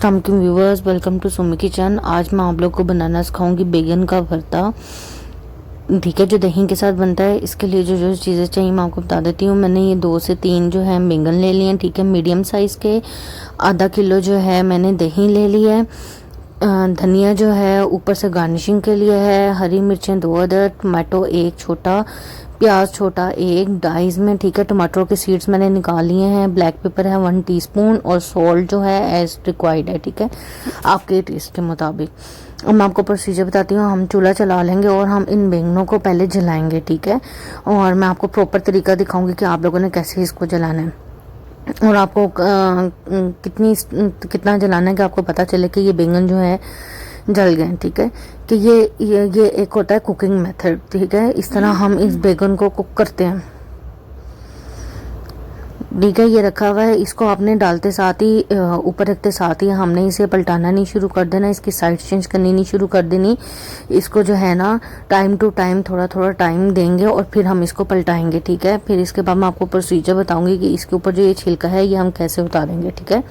अस्सलाम वालेकुम viewers, welcome to Sumi kitchen. आज मैं आप लोग को बनाना सिखाऊंगी बैगन का भरता। ठीक है, जो दही के साथ बनता है। इसके लिए जो जो चीज़ें चाहिए मैं आपको बता देती हूँ। मैंने ये 2 से 3 जो है बैंगन ले लिए हैं। ठीक है, मीडियम साइज़ के। आधा किलो जो है मैंने दही ले ली है। धनिया जो है ऊपर से गार्निशिंग के लिए है। हरी मिर्चें 2 अदर, टमाटो 1 छोटा, प्याज छोटा 1 डाइस में। ठीक है, टमाटरों के सीड्स मैंने निकाल लिए हैं। ब्लैक पेपर है 1 टीस्पून और सॉल्ट जो है एज रिक्वायर्ड है। ठीक है, आपके टेस्ट के मुताबिक। अब मैं आपको प्रोसीजर बताती हूँ। हम चूल्हा चला लेंगे और हम इन बैंगनों को पहले जलाएंगे। ठीक है, और मैं आपको प्रॉपर तरीका दिखाऊंगी कि आप लोगों ने कैसे इसको जलाना है और आपको कितना जलाना है कि आपको पता चले कि ये बैंगन जो है जल गए। ठीक है, कि ये एक होता है कुकिंग मेथड। ठीक है, इस तरह हम इस बैंगन को कुक करते हैं। ठीक है, ये रखा हुआ है। इसको आपने डालते साथ ही ऊपर रखते साथ ही हमने इसे पलटाना नहीं शुरू कर देना, इसकी साइड चेंज करनी नहीं शुरू कर देनी। इसको जो है ना टाइम टू टाइम थोड़ा थोड़ा टाइम देंगे और फिर हम इसको पलटाएंगे। ठीक है, फिर इसके बाद मैं आपको प्रोसीजर बताऊंगी कि इसके ऊपर जो ये छिलका है ये हम कैसे उतारेंगे। ठीक है,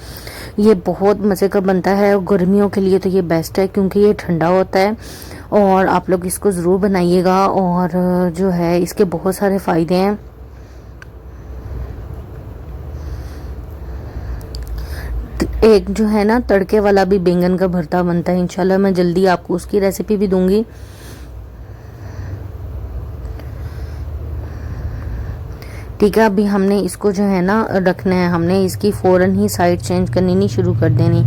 ये बहुत मज़े का बनता है और गर्मियों के लिए तो ये बेस्ट है क्योंकि ये ठंडा होता है। और आप लोग इसको ज़रूर बनाइएगा और जो है इसके बहुत सारे फ़ायदे हैं। एक जो है ना तड़के वाला भी बैंगन का भरता बनता है। इंशाल्लाह मैं जल्दी आपको उसकी रेसिपी भी दूंगी। ठीक है, अभी हमने इसको जो है ना रखना है। हमने इसकी फ़ौरन ही साइड चेंज करनी नहीं शुरू कर देनी।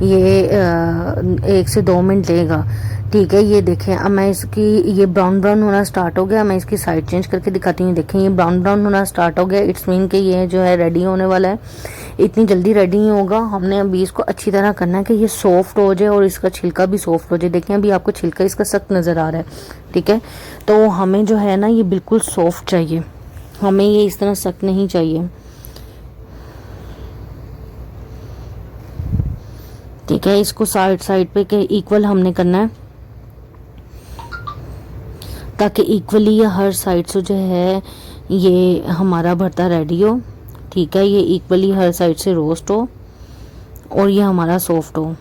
ये 1 से 2 मिनट लेगा। ठीक है, ये देखें अब मैं इसकी ये ब्राउन ब्राउन होना स्टार्ट हो गया। मैं इसकी साइड चेंज करके दिखाती हूँ। देखें ये ब्राउन ब्राउन होना स्टार्ट हो गया। इट्स मीन कि ये जो है रेडी होने वाला है। इतनी जल्दी रेडी नहीं होगा। हमने अभी इसको अच्छी तरह करना है कि ये सॉफ्ट हो जाए और इसका छिलका भी सॉफ्ट हो जाए। देखें अभी आपको छिलका इसका सख्त नज़र आ रहा है। ठीक है, तो हमें जो है ना ये बिल्कुल सॉफ्ट चाहिए, हमें ये इस तरह सख्त नहीं चाहिए। ठीक है, इसको साइड साइड पे के इक्वल हमने करना है ताकि इक्वली ये हर साइड से जो है ये हमारा भरता रेडी हो। ठीक है, ये इक्वली हर साइड से रोस्ट हो और ये हमारा सॉफ्ट हो।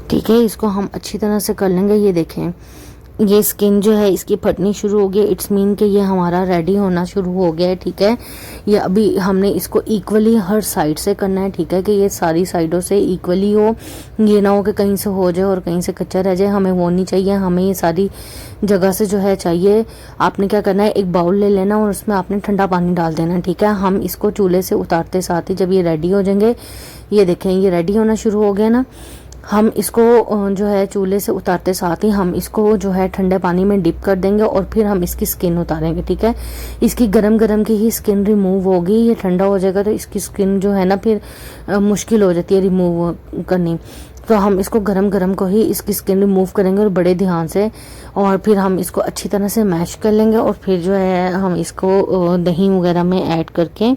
ठीक है, इसको हम अच्छी तरह से कर लेंगे। ये देखें ये स्किन जो है इसकी फटनी शुरू हो गई। इट्स मीन कि ये हमारा रेडी होना शुरू हो गया है। ठीक है, ये अभी हमने इसको इक्वली हर साइड से करना है। ठीक है, कि ये सारी साइडों से इक्वली हो। ये ना हो कि कहीं से हो जाए और कहीं से कच्चा रह जाए। हमें वो नहीं चाहिए, हमें ये सारी जगह से जो है चाहिए। आपने क्या करना है, एक बाउल ले लेना और उसमें आपने ठंडा पानी डाल देना। ठीक है, हम इसको चूल्हे से उतारते साथ ही जब ये रेडी हो जाएंगे, ये देखें ये रेडी होना शुरू हो गया ना, हम इसको जो है चूल्हे से उतारते साथ ही हम इसको जो है ठंडे पानी में डिप कर देंगे और फिर हम इसकी स्किन उतारेंगे। ठीक है, इसकी गरम गरम की ही स्किन रिमूव होगी। ये ठंडा हो जाएगा तो इसकी स्किन जो है ना फिर मुश्किल हो जाती है रिमूव करनी। तो हम इसको गरम गरम को ही इसकी स्किन रिमूव करेंगे और बड़े ध्यान से, और फिर हम इसको अच्छी तरह से मैश कर लेंगे और फिर जो है हम इसको दही वगैरह में ऐड करके,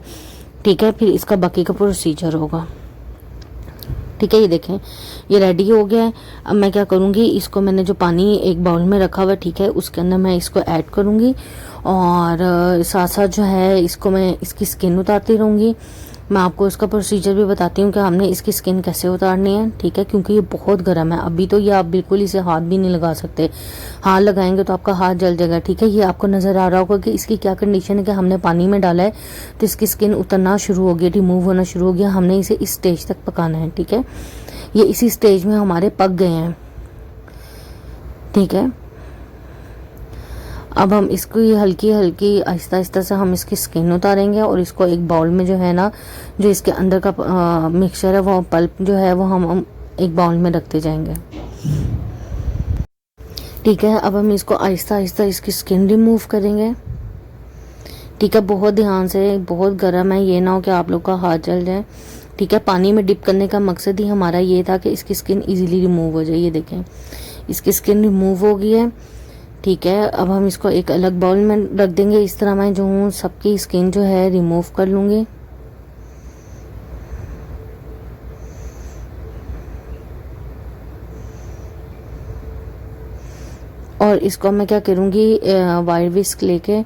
ठीक है, फिर इसका बाकी का प्रोसीजर होगा। ठीक है, ये देखें ये रेडी हो गया है। अब मैं क्या करूँगी, इसको मैंने जो पानी एक बाउल में रखा हुआ, ठीक है, उसके अंदर मैं इसको ऐड करूँगी और साथ साथ जो है इसको मैं इसकी स्किन उतारती रहूँगी। मैं आपको इसका प्रोसीजर भी बताती हूँ कि हमने इसकी स्किन कैसे उतारनी है। ठीक है, क्योंकि ये बहुत गर्म है। अभी तो ये आप बिल्कुल इसे हाथ भी नहीं लगा सकते, हाथ लगाएंगे तो आपका हाथ जल जाएगा। ठीक है, ये आपको नज़र आ रहा होगा कि इसकी क्या कंडीशन है कि हमने पानी में डाला है तो इसकी स्किन उतरना शुरू हो गई, रिमूव होना शुरू हो गया। हमने इसे इस स्टेज तक पकाना है। ठीक है, ये इसी स्टेज में हमारे पक गए हैं। ठीक है, अब हम इसको ये हल्की हल्की आहिस्ता आहिस्ता से हम इसकी स्किन उतारेंगे और इसको एक बाउल में जो है ना, जो इसके अंदर का मिक्सचर है वो पल्प जो है वो हम एक बाउल में रखते जाएंगे। ठीक है, अब हम इसको आहिस्ता आहिस्ता इसकी स्किन रिमूव करेंगे। ठीक है, बहुत ध्यान से, बहुत गर्म है, ये ना हो कि आप लोग का हाथ जल जाए। ठीक है, पानी में डिप करने का मकसद ही हमारा ये था कि इसकी स्किन इजीली रिमूव हो जाए। ये देखें इसकी स्किन रिमूव हो गई है। ठीक है, अब हम इसको एक अलग बाउल में रख देंगे। इस तरह मैं जो हूँ सबकी स्किन जो है रिमूव कर लूँगी। और इसको मैं क्या करूँगी, वायर विस्क लेके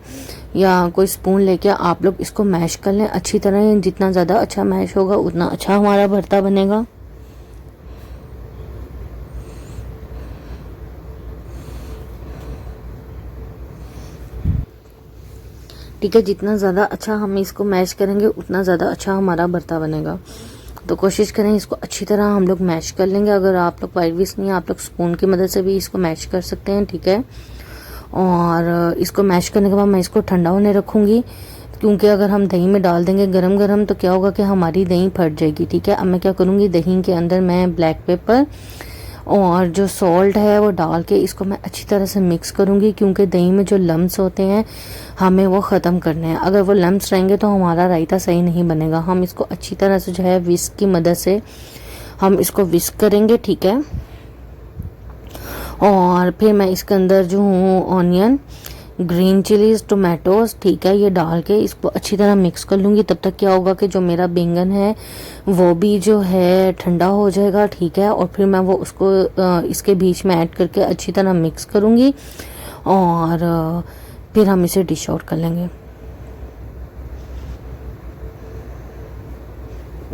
या कोई स्पून लेके आप लोग इसको मैश कर लें अच्छी तरह। जितना ज़्यादा अच्छा मैश होगा उतना अच्छा हमारा भरता बनेगा। ठीक है, जितना ज़्यादा अच्छा हम इसको मैश करेंगे उतना ज़्यादा अच्छा हमारा भरता बनेगा। तो कोशिश करें इसको अच्छी तरह हम लोग मैश कर लेंगे। अगर आप लोग वायर विस्क नहीं, आप लोग स्पून की मदद से भी इसको मैश कर सकते हैं। ठीक है, और इसको मैश करने के बाद मैं इसको ठंडा होने रखूँगी, क्योंकि अगर हम दही में डाल देंगे गरम गरम तो क्या होगा कि हमारी दही फट जाएगी। ठीक है, अब मैं क्या करूँगी, दही के अंदर मैं ब्लैक पेपर और जो सॉल्ट है वो डाल के इसको मैं अच्छी तरह से मिक्स करूँगी, क्योंकि दही में जो लम्स होते हैं हमें वो ख़त्म करने हैं। अगर वो लम्स रहेंगे तो हमारा रायता सही नहीं बनेगा। हम इसको अच्छी तरह से जो है विस्क की मदद से हम इसको विस्क करेंगे। ठीक है, और फिर मैं इसके अंदर जो हूँ ऑनियन, ग्रीन चिलीज, टोमेटोज, ठीक है, ये डाल के इसको अच्छी तरह मिक्स कर लूँगी। तब तक क्या होगा कि जो मेरा बैंगन है वो भी जो है ठंडा हो जाएगा। ठीक है, और फिर मैं वो उसको इसके बीच में ऐड करके अच्छी तरह मिक्स करूँगी और फिर हम इसे डिश आउट कर लेंगे।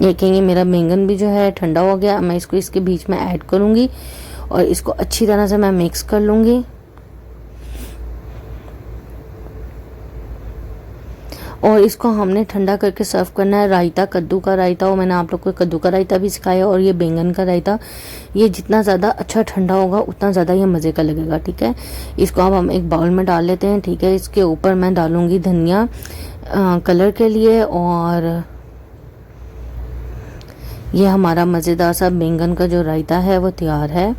ये कहेंगे मेरा बैंगन भी जो है ठंडा हो गया। मैं इसको इसके बीच में ऐड करूँगी और इसको अच्छी तरह से मैं मिक्स कर लूँगी। और इसको हमने ठंडा करके सर्व करना है। रायता, कद्दू का रायता हो, मैंने आप लोग को कद्दू का रायता भी सिखाया और ये बैंगन का रायता, ये जितना ज़्यादा अच्छा ठंडा होगा उतना ज़्यादा ये मज़े का लगेगा। ठीक है, इसको अब हम एक बाउल में डाल लेते हैं। ठीक है, इसके ऊपर मैं डालूँगी धनिया कलर के लिए, और ये हमारा मज़ेदार सा बैंगन का जो रायता है वो तैयार है।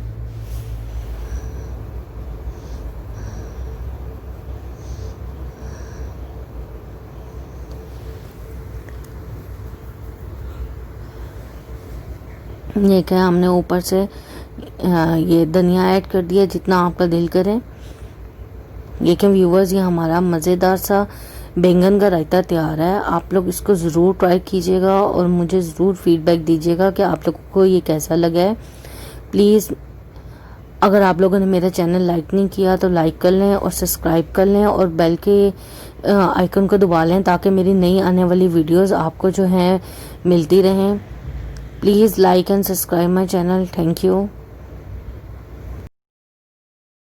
ये क्या, हमने ऊपर से ये धनिया ऐड कर दिया जितना आपका दिल करे। ये क्या व्यूवर्स, ये हमारा मज़ेदार सा बैंगन का रायता तैयार है। आप लोग इसको ज़रूर ट्राई कीजिएगा और मुझे ज़रूर फीडबैक दीजिएगा कि आप लोगों को ये कैसा लगा है। प्लीज़, अगर आप लोगों ने मेरा चैनल लाइक नहीं किया तो लाइक कर लें और सब्सक्राइब कर लें और बेल के आइकन को दबा लें, ताकि मेरी नई आने वाली वीडियोस आपको जो है मिलती रहें। Please like and subscribe my channel. Thank you.